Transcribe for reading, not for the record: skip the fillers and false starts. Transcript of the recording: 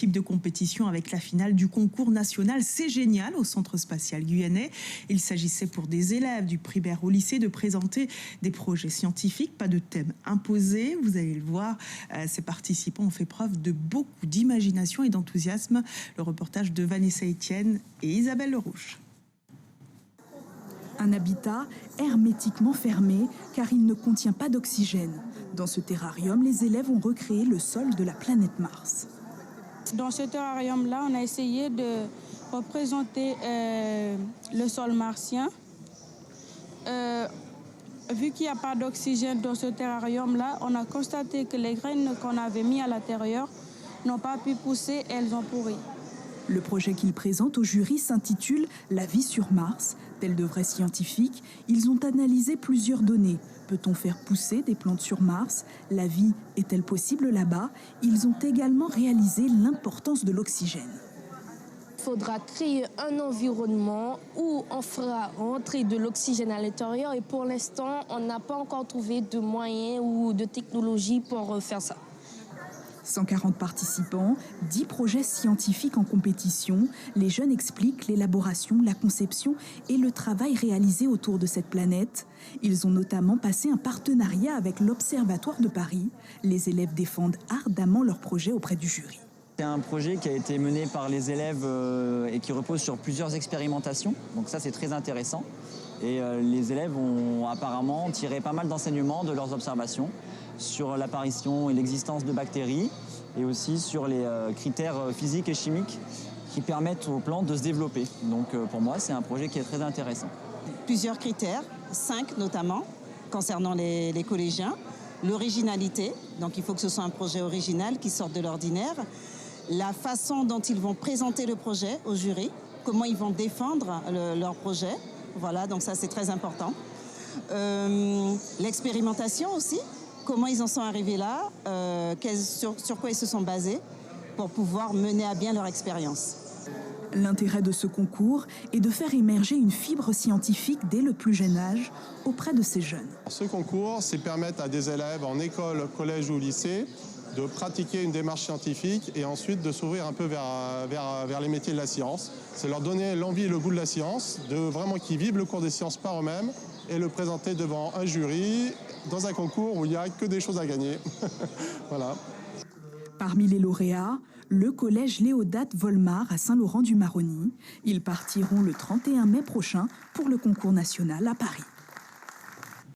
Type de compétition avec la finale du concours national C'est génial au Centre spatial guyanais. Il s'agissait pour des élèves du primaire au lycée de présenter des projets scientifiques, pas de thème imposé. Vous allez le voir, ces participants ont fait preuve de beaucoup d'imagination et d'enthousiasme. Le reportage de Vanessa Etienne et Isabelle Lerouge. Un habitat hermétiquement fermé car il ne contient pas d'oxygène. Dans ce terrarium, les élèves ont recréé le sol de la planète Mars. Dans ce terrarium-là, on a essayé de représenter le sol martien. Vu qu'il n'y a pas d'oxygène dans ce terrarium-là, on a constaté que les graines qu'on avait mis à l'intérieur n'ont pas pu pousser et elles ont pourri. Le projet qu'ils présentent au jury s'intitule « La vie sur Mars ». Tels de vrais scientifiques, ils ont analysé plusieurs données. Peut-on faire pousser des plantes sur Mars? La vie est-elle possible là-bas? Ils ont également réalisé l'importance de l'oxygène. Il faudra créer un environnement où on fera rentrer de l'oxygène à l'intérieur et pour l'instant, on n'a pas encore trouvé de moyens ou de technologie pour faire ça. 140 participants, 10 projets scientifiques en compétition. Les jeunes expliquent l'élaboration, la conception et le travail réalisé autour de cette planète. Ils ont notamment passé un partenariat avec l'Observatoire de Paris. Les élèves défendent ardemment leur projet auprès du jury. C'est un projet qui a été mené par les élèves et qui repose sur plusieurs expérimentations. Donc ça, c'est très intéressant. Et les élèves ont apparemment tiré pas mal d'enseignements de leurs observations sur l'apparition et l'existence de bactéries et aussi sur les critères physiques et chimiques qui permettent aux plantes de se développer. Donc pour moi, c'est un projet qui est très intéressant. Plusieurs critères, 5 notamment, concernant les collégiens. L'originalité, donc il faut que ce soit un projet original qui sorte de l'ordinaire. La façon dont ils vont présenter le projet au jury, comment ils vont défendre leur projet. Voilà, donc ça c'est très important. L'expérimentation aussi, comment ils en sont arrivés là, sur quoi ils se sont basés pour pouvoir mener à bien leur expérience. L'intérêt de ce concours est de faire émerger une fibre scientifique dès le plus jeune âge auprès de ces jeunes. Ce concours, c'est permettre à des élèves en école, collège ou lycée de pratiquer une démarche scientifique et ensuite de s'ouvrir un peu vers les métiers de la science. C'est leur donner l'envie et le goût de la science, de vraiment qu'ils vivent le cours des sciences par eux-mêmes et le présenter devant un jury dans un concours où il n'y a que des choses à gagner. Voilà. Parmi les lauréats, le collège Léodate Volmar à Saint-Laurent-du-Maroni. Ils partiront le 31 mai prochain pour le concours national à Paris.